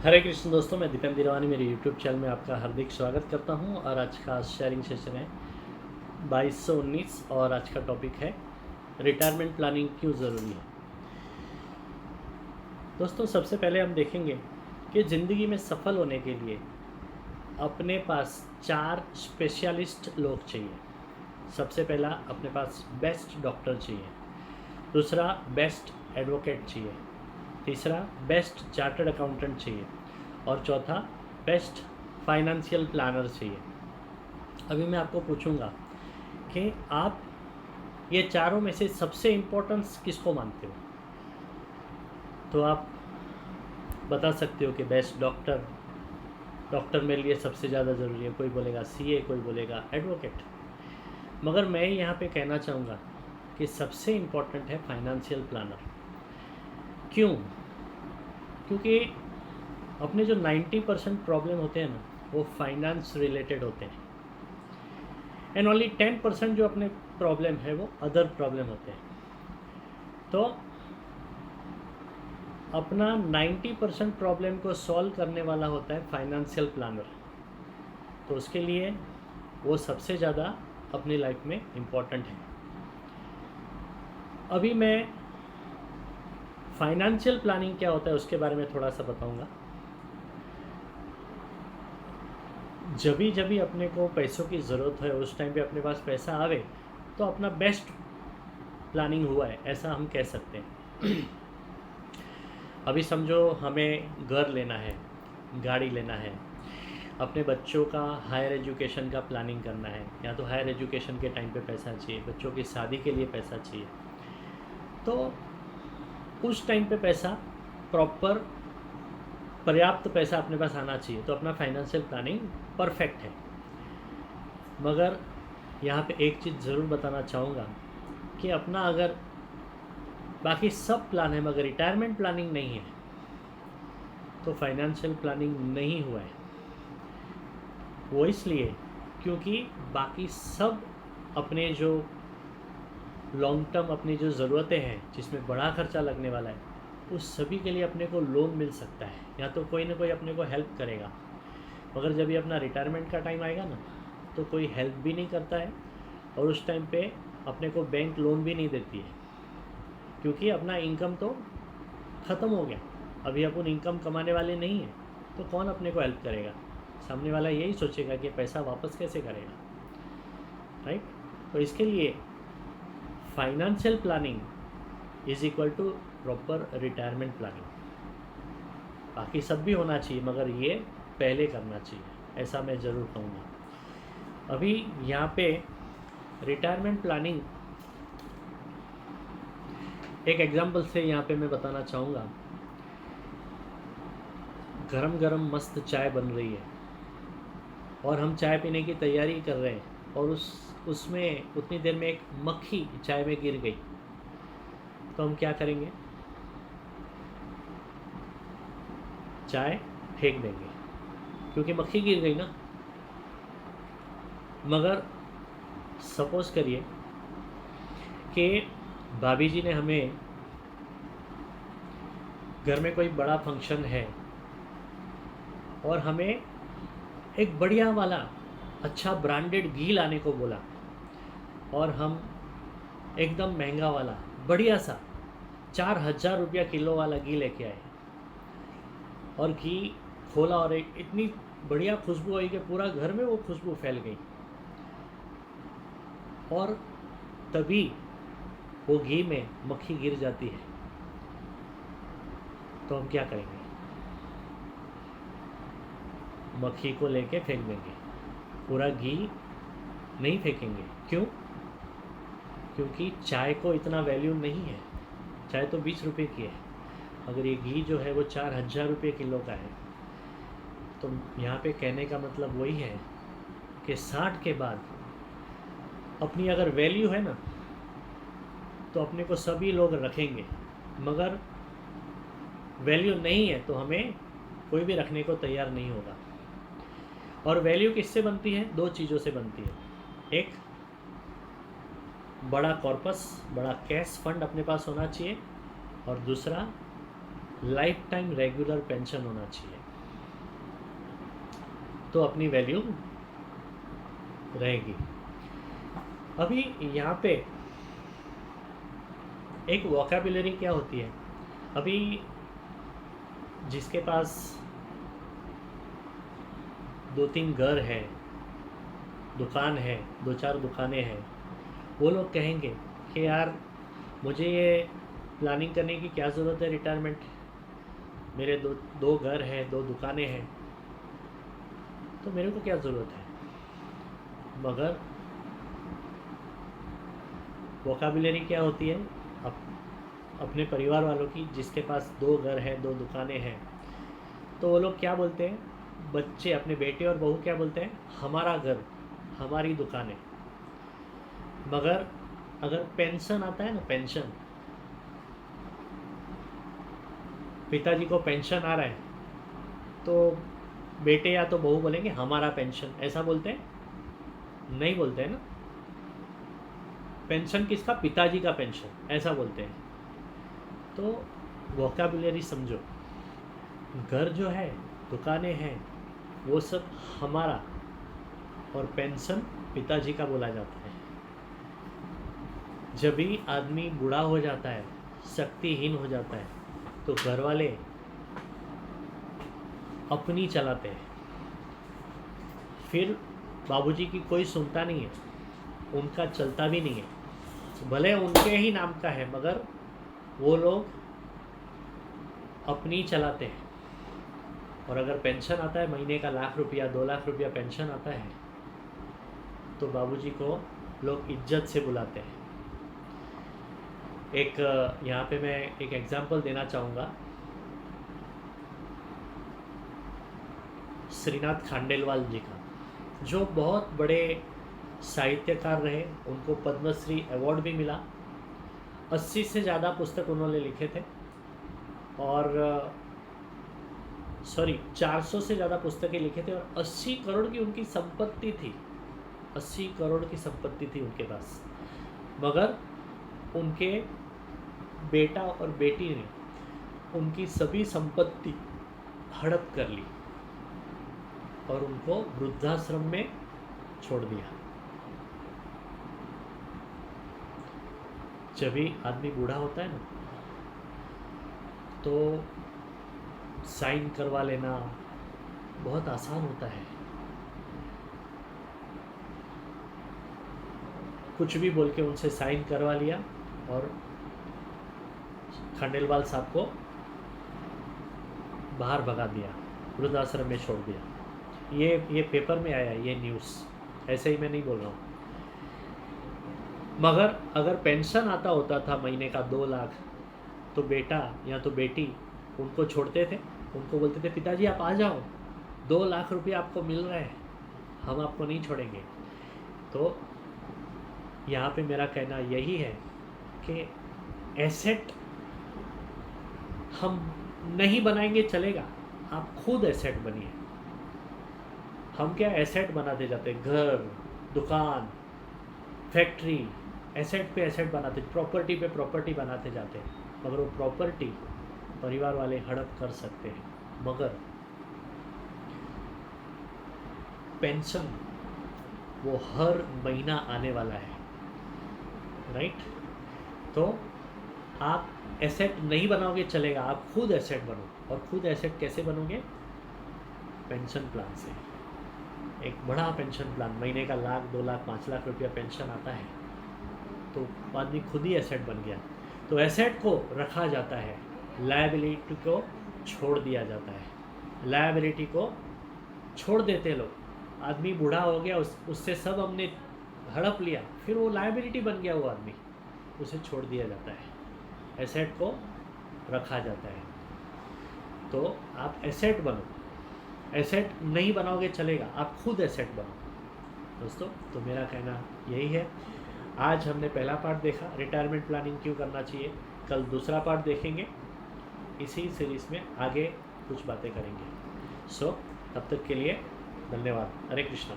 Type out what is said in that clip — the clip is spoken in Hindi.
हरे कृष्ण दोस्तों, मैं दीपेंद्र दिरवानी मेरे यूट्यूब चैनल में आपका हार्दिक स्वागत करता हूं। और आज का शेयरिंग सेशन है 2219 और आज का टॉपिक है रिटायरमेंट प्लानिंग क्यों ज़रूरी है। दोस्तों, सबसे पहले हम देखेंगे कि ज़िंदगी में सफल होने के लिए अपने पास 4 स्पेशलिस्ट लोग चाहिए। सबसे पहला, अपने पास बेस्ट डॉक्टर चाहिए। दूसरा, बेस्ट एडवोकेट चाहिए। तीसरा, बेस्ट चार्टर्ड अकाउंटेंट चाहिए। और चौथा, बेस्ट फाइनेंशियल प्लानर चाहिए। अभी मैं आपको पूछूंगा कि आप ये चारों में से सबसे इम्पोर्टेंस किसको मानते हो। तो आप बता सकते हो कि बेस्ट डॉक्टर मेरे लिए सबसे ज़्यादा ज़रूरी है। कोई बोलेगा सीए, कोई बोलेगा एडवोकेट। मगर मैं यहाँ पे कहना चाहूँगा कि सबसे इम्पोर्टेंट है फाइनेंशियल प्लानर। क्यों? क्योंकि अपने जो 90% प्रॉब्लम होते हैं ना, वो फाइनेंस रिलेटेड होते हैं। एंड ओनली 10% जो अपने प्रॉब्लम है वो अदर प्रॉब्लम होते हैं। तो अपना 90% प्रॉब्लम को सॉल्व करने वाला होता है फाइनेंशियल प्लानर। तो उसके लिए वो सबसे ज़्यादा अपनी लाइफ में इम्पोर्टेंट है। अभी मैं फाइनेंशियल प्लानिंग क्या होता है उसके बारे में थोड़ा सा बताऊंगा। जब भी अपने को पैसों की ज़रूरत है, उस टाइम पे अपने पास पैसा आवे, तो अपना बेस्ट प्लानिंग हुआ है ऐसा हम कह सकते हैं। अभी समझो हमें घर लेना है, गाड़ी लेना है, अपने बच्चों का हायर एजुकेशन का प्लानिंग करना है, या तो हायर एजुकेशन के टाइम पे पैसा चाहिए, बच्चों की शादी के लिए पैसा चाहिए। तो उस टाइम पे पैसा प्रॉपर पर्याप्त पैसा अपने पास आना चाहिए, तो अपना फाइनेंशियल प्लानिंग परफेक्ट है। मगर यहाँ पे एक चीज़ ज़रूर बताना चाहूँगा कि अपना अगर बाकी सब प्लान है मगर रिटायरमेंट प्लानिंग नहीं है, तो फाइनेंशियल प्लानिंग नहीं हुआ है। वो इसलिए क्योंकि बाकी सब अपने जो लॉन्ग टर्म अपनी जो ज़रूरतें हैं, जिसमें बड़ा खर्चा लगने वाला है, उस सभी के लिए अपने को लोन मिल सकता है, या तो कोई ना कोई अपने को हेल्प करेगा। मगर जब ये अपना रिटायरमेंट का टाइम आएगा ना, तो कोई हेल्प भी नहीं करता है, और उस टाइम पे अपने को बैंक लोन भी नहीं देती है, क्योंकि अपना इनकम तो ख़त्म हो गया। अभी अपन इनकम कमाने वाले नहीं हैं, तो कौन अपने को हेल्प करेगा? सामने वाला यही सोचेगा कि पैसा वापस कैसे करेगा, राइट? तो इसके लिए financial planning is equal to proper retirement planning. बाकी सब भी होना चाहिए, मगर ये पहले करना चाहिए, ऐसा मैं ज़रूर कहूँगा। अभी यहाँ पे रिटायरमेंट प्लानिंग एक एग्जांपल से यहाँ पे मैं बताना चाहूँगा। गरम गरम मस्त चाय बन रही है और हम चाय पीने की तैयारी कर रहे हैं, और उसमें उतनी देर में एक मक्खी चाय में गिर गई, तो हम क्या करेंगे? चाय फेंक देंगे, क्योंकि मक्खी गिर गई ना। मगर सपोज करिए कि भाभी जी ने हमें, घर में कोई बड़ा फंक्शन है और हमें एक बढ़िया वाला अच्छा ब्रांडेड घी लाने को बोला, और हम एकदम महंगा वाला बढ़िया सा 4000 रुपया किलो वाला घी लेके आए, और घी खोला और एक इतनी बढ़िया खुशबू आई कि पूरा घर में वो खुशबू फैल गई। और तभी वो घी में मक्खी गिर जाती है, तो हम क्या करेंगे? मक्खी को लेके फेंक देंगे, पूरा घी नहीं फेंकेंगे। क्यों? क्योंकि चाय को इतना वैल्यू नहीं है। चाय तो 20 रुपये की है, अगर ये घी जो है वो 4000 रुपये किलो का है। तो यहाँ पे कहने का मतलब वही है कि 60 के बाद अपनी अगर वैल्यू है ना, तो अपने को सभी लोग रखेंगे, मगर वैल्यू नहीं है तो हमें कोई भी रखने को तैयार नहीं होगा। और वैल्यू किससे बनती है? 2 चीज़ों से बनती है। एक, बड़ा कॉर्पस, बड़ा कैश फंड अपने पास होना चाहिए, और दूसरा, लाइफ टाइम रेगुलर पेंशन होना चाहिए। तो अपनी वैल्यू रहेगी। अभी यहाँ पे एक वोकैबुलरी क्या होती है, अभी जिसके पास 2-3 घर है, दुकान है, 2-4 दुकानें हैं, वो लोग कहेंगे कि यार मुझे ये प्लानिंग करने की क्या ज़रूरत है, रिटायरमेंट, मेरे दो घर हैं, 2 दुकानें हैं, तो मेरे को क्या ज़रूरत है। मगर वोकैबुलरी क्या होती है, अपने परिवार वालों की, जिसके पास 2 घर हैं, 2 दुकानें हैं, तो वो लोग क्या बोलते हैं, बच्चे अपने बेटे और बहू क्या बोलते हैं, हमारा घर, हमारी दुकानें। मगर अगर पेंशन आता है ना, पेंशन, पिताजी को पेंशन आ रहा है, तो बेटे या तो बहू बोलेंगे हमारा पेंशन, ऐसा बोलते हैं? नहीं बोलते हैं ना। पेंशन किसका, पिताजी का पेंशन, ऐसा बोलते हैं। तो वोकैबुलरी समझो, घर जो है, दुकानें हैं, वो सब हमारा, और पेंशन पिताजी का बोला जाता है। जब भी आदमी बूढ़ा हो जाता है, शक्तिहीन हो जाता है, तो घर वाले अपनी चलाते हैं, फिर बाबूजी की कोई सुनता नहीं है, उनका चलता भी नहीं है, भले उनके ही नाम का है, मगर वो लोग अपनी चलाते हैं। और अगर पेंशन आता है, महीने का 1,00,000 रुपया, 2,00,000 रुपया पेंशन आता है, तो बाबूजी को लोग इज्जत से बुलाते हैं। एक यहाँ पे मैं एक एग्जांपल देना चाहूँगा, श्रीनाथ खांडेलवाल जी का, जो बहुत बड़े साहित्यकार रहे, उनको पद्मश्री अवार्ड भी मिला, 80 से ज़्यादा पुस्तक उन्होंने लिखे थे, और 400 से ज़्यादा पुस्तकें लिखे थे, और 80 करोड़ की उनकी संपत्ति थी, 80 करोड़ की संपत्ति थी उनके पास। मगर उनके बेटा और बेटी ने उनकी सभी संपत्ति हड़प कर ली और उनको वृद्धाश्रम में छोड़ दिया। जब भी आदमी बूढ़ा होता है ना, तो साइन करवा लेना बहुत आसान होता है, कुछ भी बोल के उनसे साइन करवा लिया और खंडेलवाल साहब को बाहर भगा दिया, वृद्धाश्रम में छोड़ दिया। ये पेपर में आया, ये न्यूज़, ऐसे ही मैं नहीं बोल रहा हूँ। मगर अगर पेंशन आता होता था महीने का 2 लाख, तो बेटा या तो बेटी उनको छोड़ते थे, उनको बोलते थे पिताजी आप आ जाओ, 2 लाख रुपये आपको मिल रहे हैं, हम आपको नहीं छोड़ेंगे। तो यहाँ पे मेरा कहना यही है कि एसेट हम नहीं बनाएंगे चलेगा, आप खुद एसेट बनिए। हम क्या एसेट बनाते जाते, घर, दुकान, फैक्ट्री, एसेट पे एसेट बनाते, प्रॉपर्टी पे प्रॉपर्टी बनाते जाते, मगर वो प्रॉपर्टी परिवार वाले हड़प कर सकते हैं। मगर पेंशन वो हर महीना आने वाला है, राइट? तो आप एसेट नहीं बनाओगे चलेगा, आप खुद एसेट बनो। और खुद एसेट कैसे बनोगे? पेंशन प्लान से। एक बड़ा पेंशन प्लान, महीने का 1,00,000, 2,00,000, 5,00,000 रुपया पेंशन आता है, तो आदमी खुद ही एसेट बन गया। तो एसेट को रखा जाता है, लायबिलिटी को छोड़ दिया जाता है। लायबिलिटी को छोड़ देते लोग, आदमी बूढ़ा हो गया, उससे सब हमने हड़प लिया, फिर वो लायबिलिटी बन गया, वो आदमी, उसे छोड़ दिया जाता है, एसेट को रखा जाता है। तो आप एसेट बनो, एसेट नहीं बनाओगे चलेगा, आप खुद एसेट बनो दोस्तों। तो मेरा कहना यही है। आज हमने पहला पार्ट देखा, रिटायरमेंट प्लानिंग क्यों करना चाहिए, कल दूसरा पार्ट देखेंगे, इसी सीरीज़ में आगे कुछ बातें करेंगे। तब तक के लिए धन्यवाद। हरे कृष्णा।